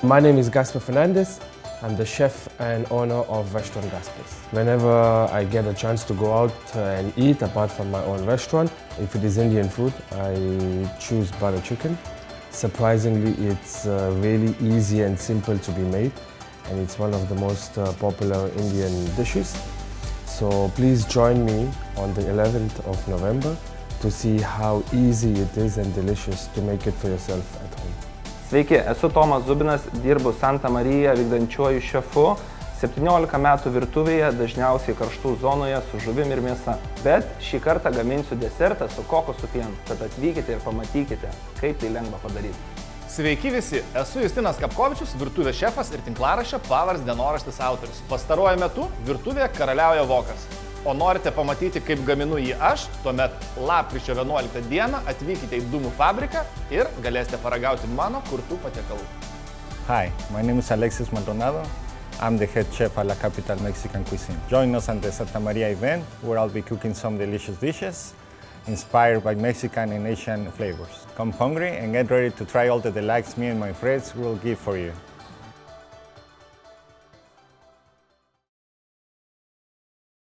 My name is Gaspar Fernandez. I'm the chef and owner of Restaurant Gaspers. Whenever I get a chance to go out and eat, apart from my own restaurant, if it is Indian food, I choose butter chicken. Surprisingly, it's really easy and simple to be made, and it's one of the most popular Indian dishes. So please join me on the 11th of November to see how easy it is and delicious to make it for yourself at home. Sveiki, esu Tomas Zubinas, dirbu Santa Marija vykdančiuoju šefu, 17 metų virtuvėje, dažniausiai karštų zonoje su žuvim ir mėsa. Bet šį kartą gaminsiu desertą su kokosų pienu, tad atvykite ir pamatykite, kaip tai lengva padaryti. Sveiki visi, esu Justinas Kapkovičius, virtuvės šefas ir tinklaraščio Pavars dienoraštis autorius. Pastaruoju metu virtuvėje karaliauja vokas. O norite pamatyti, kaip gaminu jį aš, tuomet lapkričio 11 dieną atvykite į Dūmų fabriką ir galėsite paragauti mano kurtų patiekalų. Hi, my name is Alexis Maldonado. I'm the head chef at La Capital Mexican Cuisine. Join us at the Santa Maria event where I'll be cooking some delicious dishes inspired by Mexican and Asian flavors. Come hungry and get ready to try all the delights me and my friends will give for you.